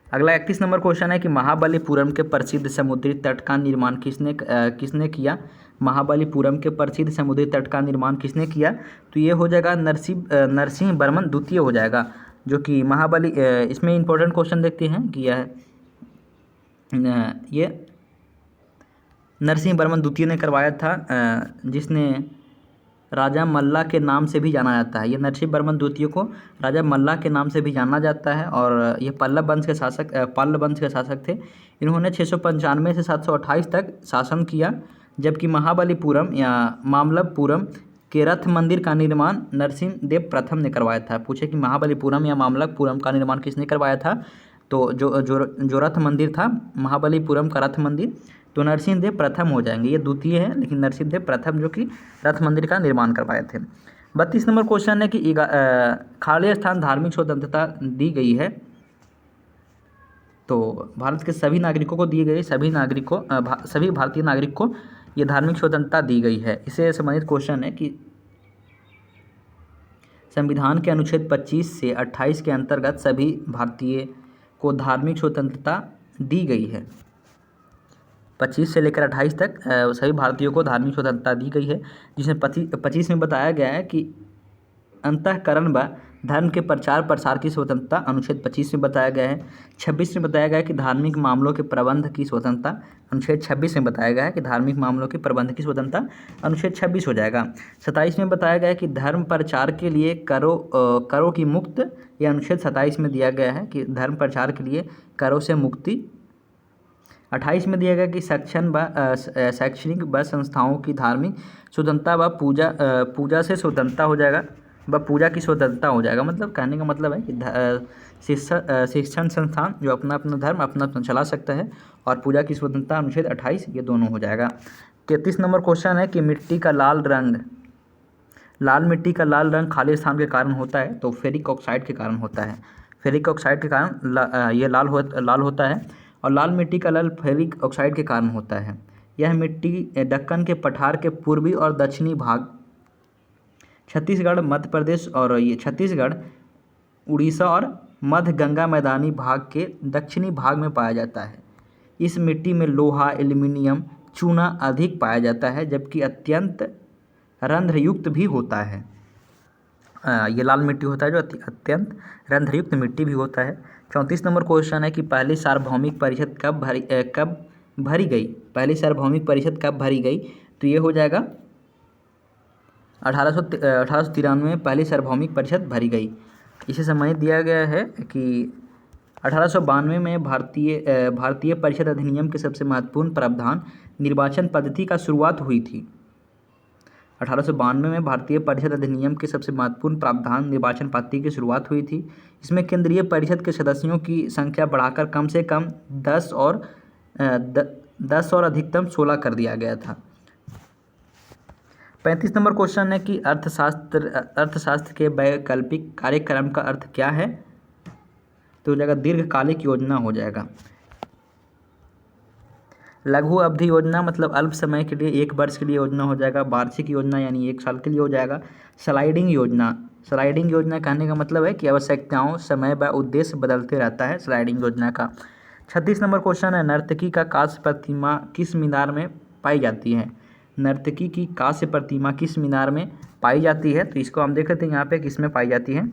अगला 31 नंबर क्वेश्चन है कि महाबलीपुरम के प्रसिद्ध समुद्री तट का निर्माण किसने किया। महाबलीपुरम के प्रसिद्ध समुद्री तट का निर्माण किसने किया, तो ये हो जाएगा नरसिंह वर्मन द्वितीय हो जाएगा, जो कि इसमें इंपॉर्टेंट क्वेश्चन देखते हैं कि ये नरसिंह वर्मन द्वितीय ने करवाया था, जिसने राजा मल्ला के नाम से भी जाना जाता है। ये नरसिंह वर्मन द्वितीय को राजा मल्ला के नाम से भी जाना जाता है और ये पल्लव वंश के शासक थे। इन्होंने 695 से 728 तक शासन किया, जबकि महाबलीपुरम या मामल्लपुरम के रथ मंदिर का निर्माण नरसिंह देव प्रथम ने करवाया था। पूछे कि महाबलीपुरम या मामल्लपुरम का निर्माण किसने करवाया था, तो जो रथ मंदिर था महाबलीपुरम का रथ मंदिर, तो नरसिंह देव प्रथम हो जाएंगे। ये द्वितीय है, लेकिन नरसिंह देव प्रथम जो कि रथ मंदिर का निर्माण करवाए थे। 32 नंबर क्वेश्चन है कि खाली स्थान धार्मिक स्वतंत्रता दी गई है, तो भारत के सभी नागरिकों को दी गई, सभी भारतीय नागरिक को ये धार्मिक स्वतंत्रता दी गई है। इससे संबंधित क्वेश्चन है कि संविधान के अनुच्छेद 25 से 28 के अंतर्गत सभी भारतीय को धार्मिक स्वतंत्रता दी गई है। 25 से लेकर 28 तक सभी भारतीयों को धार्मिक स्वतंत्रता दी गई है, जिसमें 25 में बताया गया है कि अंतःकरण व धर्म के प्रचार प्रसार की स्वतंत्रता अनुच्छेद 25 में बताया गया है। 26 में बताया गया है कि धार्मिक मामलों के प्रबंध की स्वतंत्रता अनुच्छेद 26 में बताया गया है कि धार्मिक मामलों के प्रबंध की स्वतंत्रता अनुच्छेद 26 हो जाएगा। 27 में बताया गया है कि धर्म प्रचार के लिए करों की मुक्त, यह अनुच्छेद 27 में दिया गया है कि धर्म प्रचार के लिए करों से मुक्ति। 28 में दिया गया कि शैक्षणिक व संस्थाओं की धार्मिक स्वतंत्रता व पूजा से स्वतंत्रता हो जाएगा, व पूजा की स्वतंत्रता हो जाएगा। मतलब कहने का मतलब है कि शिक्षण संस्थान जो अपना अपना धर्म अपना चला सकता है, और पूजा की स्वतंत्रता अनुच्छेद 28 ये दोनों हो जाएगा। 33 नंबर क्वेश्चन है कि लाल मिट्टी का लाल रंग खाली स्थान के कारण होता है, तो फेरिक ऑक्साइड के कारण होता है। फेरिक ऑक्साइड के कारण ये लाल होता है, और लाल मिट्टी का लाल फेरिक ऑक्साइड के कारण होता है। यह मिट्टी दक्कन के पठार के पूर्वी और दक्षिणी भाग, छत्तीसगढ़, मध्य प्रदेश और ये छत्तीसगढ़, उड़ीसा और मध्य गंगा मैदानी भाग के दक्षिणी भाग में पाया जाता है। इस मिट्टी में लोहा, एल्यूमीनियम, चूना अधिक पाया जाता है, जबकि अत्यंत रंध्रयुक्त भी होता है। ये लाल मिट्टी होता है जो अत्यंत रंध्रयुक्त मिट्टी भी होता है। 34 नंबर क्वेश्चन है कि पहली सार्वभौमिक परिषद कब भरी गई। पहली सार्वभौमिक परिषद कब भरी गई, तो ये हो जाएगा 1893 में पहली सार्वभौमिक परिषद भरी गई। इसे संबंधित दिया गया है कि 1892 में भारतीय परिषद अधिनियम के सबसे महत्वपूर्ण प्रावधान निर्वाचन पद्धति का शुरुआत हुई थी। 1892 में भारतीय परिषद अधिनियम के सबसे महत्वपूर्ण प्रावधान निर्वाचन पद्धति की शुरुआत हुई थी। इसमें केंद्रीय परिषद के सदस्यों की संख्या बढ़ाकर कम से कम 10 और अधिकतम 16 कर दिया गया था। 35 नंबर क्वेश्चन है कि अर्थशास्त्र के वैकल्पिक कार्यक्रम का अर्थ क्या है, तो हो जाएगा दीर्घकालिक योजना हो जाएगा। लघु अवधि योजना मतलब अल्प समय के लिए 1 वर्ष के लिए योजना हो जाएगा। वार्षिक योजना यानी 1 साल के लिए हो जाएगा। स्लाइडिंग योजना कहने का मतलब है कि आवश्यकताओं, समय व उद्देश्य बदलते रहता है स्लाइडिंग योजना का। 36 नंबर क्वेश्चन है नर्तकी का कांस्य प्रतिमा किस मीनार में पाई जाती है। नर्तकी की कांस्य प्रतिमा किस मीनार में पाई जाती है, तो इसको हम देख लेते हैं यहाँ पे किस में पाई जाती है।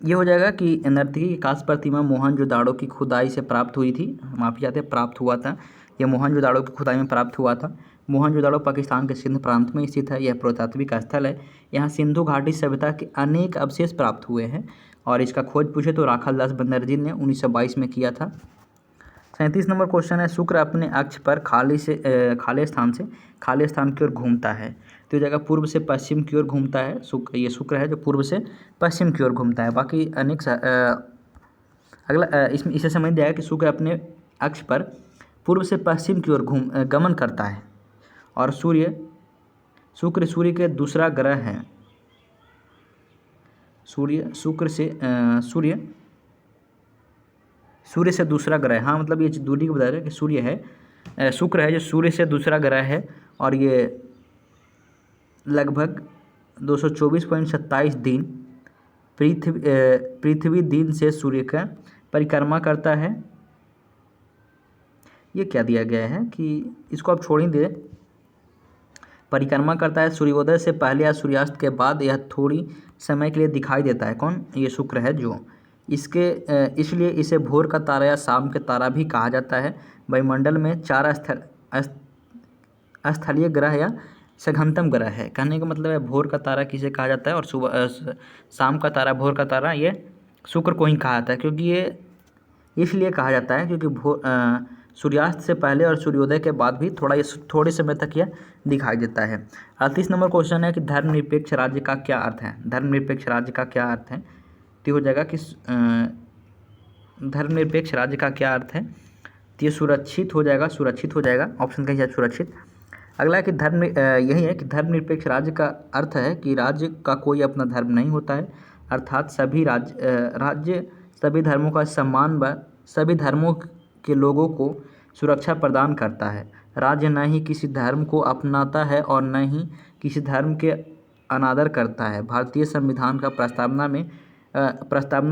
ये हो जाएगा कि नर्तकी की कांस्य प्रतिमा मोहनजोदाड़ो की खुदाई से प्राप्त हुई थी। माफी चाहते प्राप्त हुआ था, यह मोहनजोदाड़ो की खुदाई में प्राप्त हुआ था। मोहनजोदाड़ो पाकिस्तान के सिंध प्रांत में स्थित है। यह पुरातात्विक स्थल है। यहाँ सिंधु घाटी सभ्यता के अनेक अवशेष प्राप्त हुए हैं, और इसका खोज पूछे तो राखालदास बनर्जी ने 1922 में किया था। 37 नंबर क्वेश्चन है शुक्र अपने अक्ष पर खाली स्थान की ओर घूमता है। तो जगह पूर्व से पश्चिम की ओर घूमता है शुक्र, ये शुक्र है जो पूर्व से पश्चिम की ओर घूमता है। बाकी अनेक अगला इसमें इसे समझ जाएगा कि शुक्र अपने अक्ष पर पूर्व से पश्चिम की ओर गमन करता है और शुक्र के दूसरा ग्रह है। सूर्य से दूसरा ग्रह, हाँ मतलब ये दूरी को बता रहा है कि शुक्र है जो सूर्य से दूसरा ग्रह है और ये लगभग 224.27 दिन पृथ्वी दिन से सूर्य का परिक्रमा करता है। ये क्या दिया गया है कि इसको आप छोड़ ही दे, परिक्रमा करता है सूर्योदय से पहले या सूर्यास्त के बाद, यह थोड़ी समय के लिए दिखाई देता है। कौन? ये शुक्र है जो इसलिए इसे भोर का तारा या शाम के तारा भी कहा जाता है। वायुमंडल में 4 स्थलीय ग्रह या सघनतम ग्रह है। कहने का मतलब है भोर का तारा किसे कहा जाता है और सुबह शाम का तारा, भोर का तारा ये शुक्र को ही कहा जाता है। क्योंकि ये इसलिए कहा जाता है क्योंकि सूर्यास्त से पहले और सूर्योदय के बाद भी थोड़े समय तक यह दिखाई देता है। 38 नंबर क्वेश्चन है कि धर्मनिरपेक्ष राज्य का क्या अर्थ है? धर्मनिरपेक्ष राज्य का क्या अर्थ है? तो हो जाएगा कि धर्मनिरपेक्ष राज्य का क्या अर्थ है? तो ये सुरक्षित हो जाएगा ऑप्शन का हिसाब ससुरक्षित। अगला है कि यही है कि धर्मनिरपेक्ष राज्य का अर्थ है कि राज्य का कोई अपना धर्म नहीं होता है, अर्थात राज्य सभी धर्मों का सम्मान व सभी धर्मों के लोगों को सुरक्षा प्रदान करता है। राज्य न ही किसी धर्म को अपनाता है और न ही किसी धर्म के अनादर करता है। भारतीय संविधान का प्रस्तावना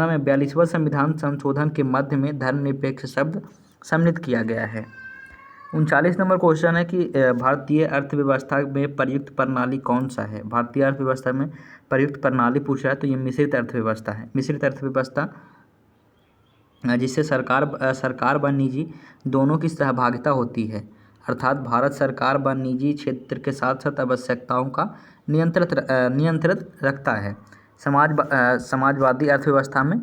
में 42वां संविधान संशोधन के मध्य में धर्मनिरपेक्ष शब्द सम्मिलित किया गया है। 39 नंबर क्वेश्चन है कि भारतीय अर्थव्यवस्था में प्रयुक्त प्रणाली कौन सा है? भारतीय अर्थव्यवस्था में प्रयुक्त प्रणाली पूछा है तो ये मिश्रित अर्थव्यवस्था है। मिश्रित अर्थव्यवस्था जिससे सरकार व निजी दोनों की सहभागिता होती है, अर्थात भारत सरकार व निजी क्षेत्र के साथ साथ आवश्यकताओं का नियंत्रित रखता है। समाजवादी अर्थव्यवस्था में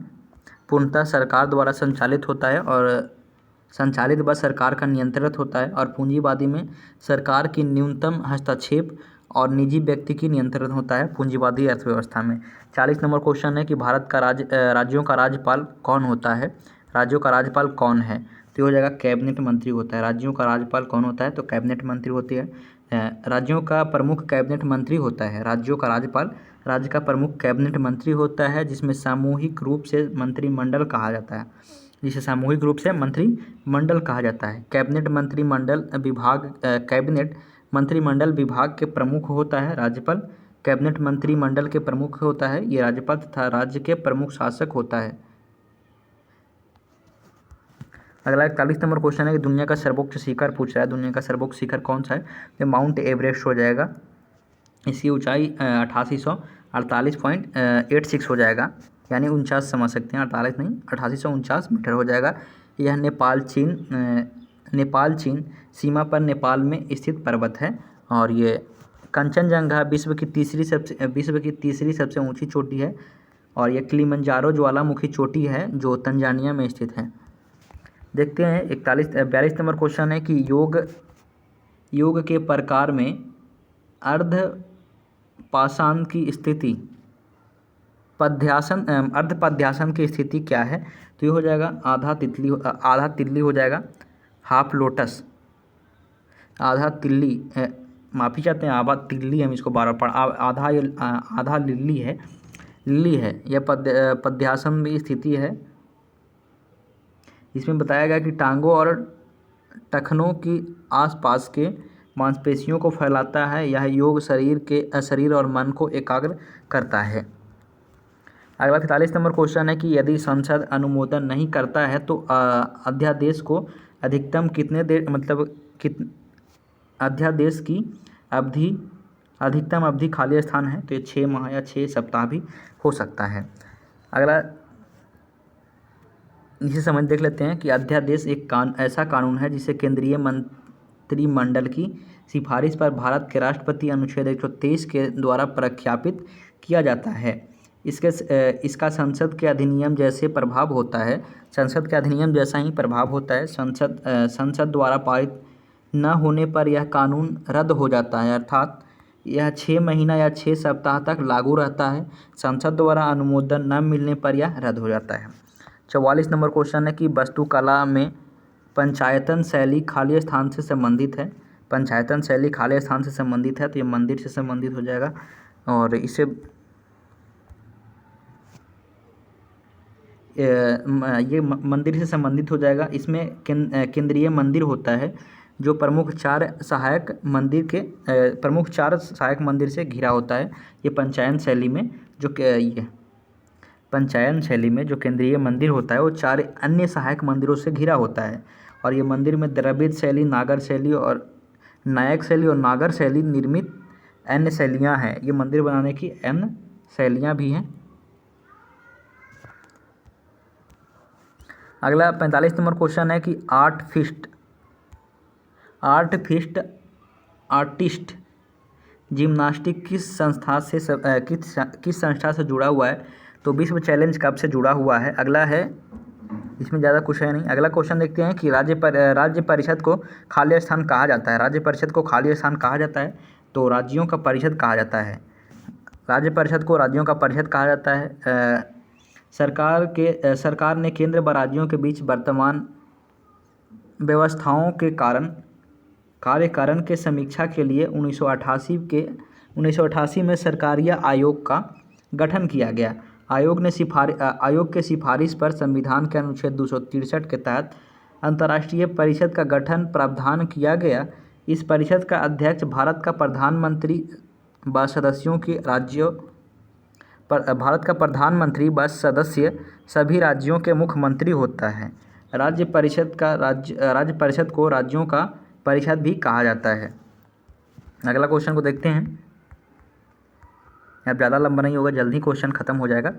पूर्णतः सरकार द्वारा संचालित होता है और संचालित व सरकार का नियंत्रित होता है, और पूंजीवादी में सरकार की न्यूनतम हस्तक्षेप और निजी व्यक्ति की नियंत्रण होता है पूंजीवादी अर्थव्यवस्था में। 40 नंबर क्वेश्चन है कि भारत का राज्यों का राज्यपाल कौन होता है? राज्यों का राज्यपाल कौन है? तो हो जाएगा कैबिनेट मंत्री होता है। राज्यों का राज्यपाल कौन होता है? तो कैबिनेट मंत्री होती है। राज्यों का प्रमुख कैबिनेट मंत्री होता है। राज्यों का राज्यपाल राज्य का प्रमुख कैबिनेट मंत्री होता है, जिसमें सामूहिक रूप से मंत्रिमंडल कहा जाता है, जिसे सामूहिक रूप से मंत्रिमंडल कहा जाता है। कैबिनेट मंत्रिमंडल विभाग के प्रमुख होता है राज्यपाल। कैबिनेट मंत्रिमंडल के प्रमुख होता है ये राज्यपाल तथा राज्य के प्रमुख शासक होता है। अगला 41 नंबर क्वेश्चन है कि दुनिया का सर्वोच्च शिखर पूछ रहा है। दुनिया का सर्वोच्च शिखर कौन सा है? तो माउंट एवरेस्ट हो जाएगा। इसकी ऊंचाई 8848.86 हो जाएगा, यानी 49 समझ सकते हैं, 48 नहीं 8849 मीटर हो जाएगा। यह नेपाल चीन सीमा पर नेपाल में स्थित पर्वत है और ये कंचनजंगा विश्व की तीसरी सबसे ऊंची चोटी है और ये किलिमंजारो ज्वालामुखी चोटी है जो तंजानिया में स्थित है। देखते हैं 42 नंबर क्वेश्चन है कि योग के प्रकार में अर्धपाषाण की स्थिति अर्धपद्यासन की स्थिति क्या है? तो ये हो जाएगा आधा तिल्ली हो जाएगा, हाफ लोटस, आधा तिल्ली, माफ़ी चाहते हैं आधा तिल्ली, हम इसको बार बार आधा लिल्ली है यह पद्यासन की स्थिति है। इसमें बताया गया कि टांगों और टखनों की आसपास के मांसपेशियों को फैलाता है। यह योग शरीर और मन को एकाग्र करता है। अगला 43 नंबर क्वेश्चन है कि यदि संसद अनुमोदन नहीं करता है तो अध्यादेश को अधिकतम कितने देर अध्यादेश की अधिकतम अवधि खाली स्थान है? तो ये 6 माह या 6 सप्ताह भी हो सकता है। अगला इसे समझ देख लेते हैं कि अध्यादेश एक ऐसा कानून है जिसे केंद्रीय मंत्रिमंडल की सिफारिश पर भारत के राष्ट्रपति अनुच्छेद 123 के द्वारा प्रख्यापित किया जाता है। इसका संसद के अधिनियम जैसे प्रभाव होता है। संसद के अधिनियम जैसा ही प्रभाव होता है। संसद द्वारा पारित न होने पर यह कानून रद्द हो जाता है, अर्थात यह 6 महीना या 6 सप्ताह तक लागू रहता है। संसद द्वारा अनुमोदन न मिलने पर यह रद्द हो जाता है। 44 नंबर क्वेश्चन है कि वास्तुकला में पंचायतन शैली खाली स्थान से संबंधित है। पंचायतन शैली खाली स्थान से संबंधित है तो ये मंदिर से संबंधित हो जाएगा और इसे ये मंदिर से संबंधित हो जाएगा। इसमें केंद्रीय मंदिर होता है जो प्रमुख चार सहायक मंदिर से घिरा होता है। ये पंचायन शैली में जो केंद्रीय मंदिर होता है वो 4 अन्य सहायक मंदिरों से घिरा होता है और ये मंदिर में द्रविड़ शैली, नागर शैली और नायक शैली और नागर शैली निर्मित अन्य शैलियाँ हैं। ये मंदिर बनाने की अन्य शैलियाँ भी हैं। अगला 45 नंबर क्वेश्चन है कि आर्टिस्ट जिम्नास्टिक किस संस्था से जुड़ा हुआ है? तो विश्व चैलेंज कप से जुड़ा हुआ है। अगला है, इसमें ज़्यादा कुछ है नहीं। अगला क्वेश्चन देखते हैं कि राज्य परिषद को खाली स्थान कहा जाता है। राज्य परिषद को खाली स्थान कहा जाता है तो राज्यों का परिषद कहा जाता है। राज्य परिषद को राज्यों का परिषद कहा जाता है। सरकार ने केंद्र व राज्यों के बीच वर्तमान व्यवस्थाओं के कार्यकारण के समीक्षा के लिए 1988 में सरकारीय आयोग का गठन किया गया। आयोग के सिफारिश पर संविधान के अनुच्छेद 263 के तहत अंतर्राष्ट्रीय परिषद का गठन प्रावधान किया गया। इस परिषद का अध्यक्ष भारत का प्रधानमंत्री व सदस्य सभी राज्यों के मुख्यमंत्री होता है। राज्य परिषद को राज्यों का परिषद भी कहा जाता है। अगला क्वेश्चन को देखते हैं। अब ज़्यादा लंबा नहीं होगा, जल्दी क्वेश्चन खत्म हो जाएगा।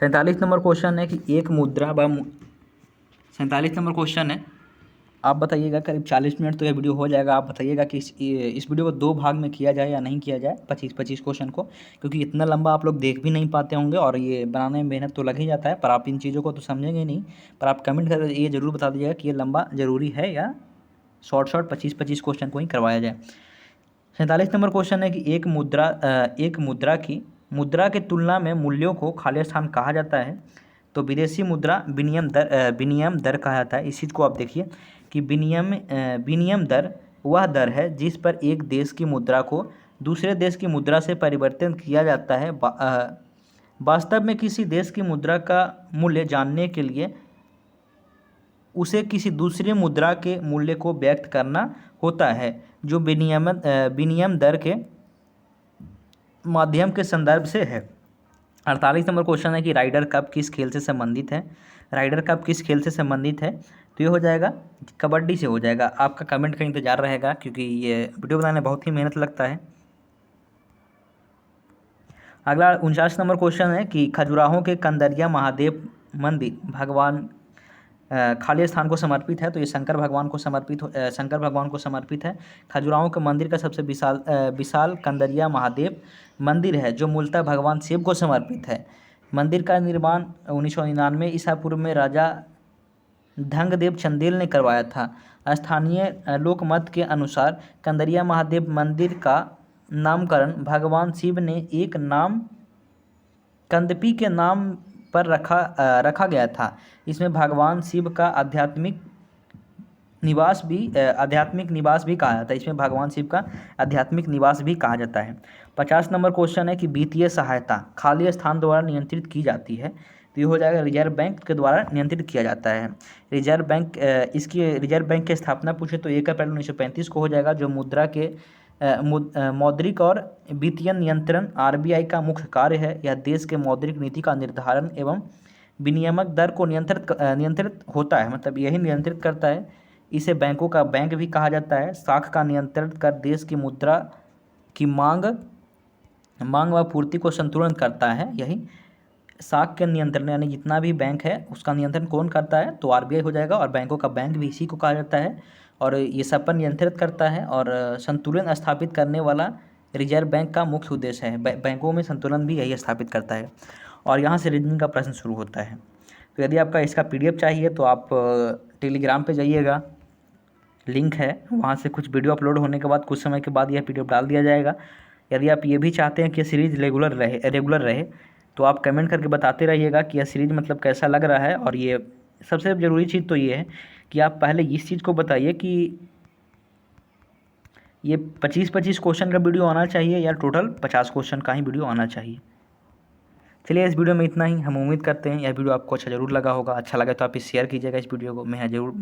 47 नंबर क्वेश्चन है कि 47 नंबर क्वेश्चन है, आप बताइएगा। करीब 40 मिनट तो यह वीडियो हो जाएगा। आप बताइएगा कि इस वीडियो को 2 भाग में किया जाए या नहीं किया जाए 25 क्वेश्चन को, क्योंकि इतना लंबा आप लोग देख भी नहीं पाते होंगे और ये बनाने में मेहनत तो लग ही जाता है, पर आप इन चीज़ों को तो समझेंगे नहीं। पर आप कमेंट करके ये ज़रूर बता दीजिएगा कि ये लंबा ज़रूरी है या शॉर्ट 25 क्वेश्चन को ही करवाया जाए। 47 नंबर क्वेश्चन है कि एक मुद्रा के तुलना में मूल्यों को खाली स्थान कहा जाता है। तो विदेशी मुद्रा विनिमय दर कहा जाता है। इस चीज़ को आप देखिए कि विनिमय दर वह दर है जिस पर एक देश की मुद्रा को दूसरे देश की मुद्रा से परिवर्तित किया जाता है। वास्तव में किसी देश की मुद्रा का मूल्य जानने के लिए उसे किसी दूसरी मुद्रा के मूल्य को व्यक्त करना होता है, जो विनिमय दर के माध्यम के संदर्भ से है। 48 नंबर क्वेश्चन है कि राइडर कप किस खेल से संबंधित है? राइडर कप किस खेल से संबंधित है? तो ये हो जाएगा कबड्डी से हो जाएगा। आपका कमेंट का इंतजार रहेगा क्योंकि ये वीडियो बनाने में बहुत ही मेहनत लगता है। अगला 49 नंबर क्वेश्चन है कि खजुराहो के कंदरिया महादेव मंदिर भगवान खाली स्थान को समर्पित है। तो ये शंकर भगवान को समर्पित है। खजुराहो के मंदिर का सबसे विशाल कंदरिया महादेव मंदिर है जो मूलतः भगवान शिव को समर्पित है। मंदिर का निर्माण 1999 ईसा पूर्व में राजा धंगदेव चंदेल ने करवाया था। स्थानीय लोकमत के अनुसार कंदरिया महादेव मंदिर का नामकरण भगवान शिव ने एक नाम कंदपी के नाम पर रखा गया था। इसमें भगवान शिव का आध्यात्मिक निवास भी कहा जाता है। इसमें भगवान शिव का आध्यात्मिक निवास भी कहा जाता है। 50 नंबर क्वेश्चन है कि वित्तीय सहायता खाली स्थान द्वारा नियंत्रित की जाती है। तो ये हो जाएगा रिजर्व बैंक के द्वारा नियंत्रित किया जाता है। रिजर्व बैंक की स्थापना पूछे तो 1 अप्रैल 1935 को हो जाएगा, जो मुद्रा के मौद्रिक और वित्तीय नियंत्रण आरबीआई का मुख्य कार्य है। यह देश के मौद्रिक नीति का निर्धारण एवं विनिमय दर को नियंत्रित होता है, मतलब यही नियंत्रित करता है। इसे बैंकों का बैंक भी कहा जाता है। साख का नियंत्रण कर देश की मुद्रा की मांग व पूर्ति को संतुलन करता है। यही साख के नियंत्रण, यानी जितना भी बैंक है उसका नियंत्रण कौन करता है? तो आरबीआई हो जाएगा। और बैंकों का बैंक भी इसी को कहा जाता है और ये सब पर नियंत्रित करता है। और संतुलन स्थापित करने वाला रिजर्व बैंक का मुख्य उद्देश्य है। बैंकों में संतुलन भी यही स्थापित करता है। और यहाँ से रीजनिंग का प्रश्न शुरू होता है। तो यदि आपका इसका पीडीएफ चाहिए तो आप टेलीग्राम पे जाइएगा, लिंक है वहाँ से। कुछ वीडियो अपलोड होने के बाद कुछ समय के बाद यह पीडीएफ डाल दिया जाएगा। यदि आप ये भी चाहते हैं कि सीरीज़ रेगुलर रहे तो आप कमेंट करके बताते रहिएगा कि यह सीरीज़ मतलब कैसा लग रहा है। और ये सबसे ज़रूरी चीज़ तो ये है कि आप पहले इस चीज़ को बताइए कि ये 25-25 क्वेश्चन का वीडियो आना चाहिए या टोटल 50 क्वेश्चन का ही वीडियो आना चाहिए। चलिए इस वीडियो में इतना ही। हम उम्मीद करते हैं यह वीडियो आपको अच्छा ज़रूर लगा होगा। अच्छा लगा तो आप इसे शेयर कीजिएगा इस वीडियो को। मैं ज़रूर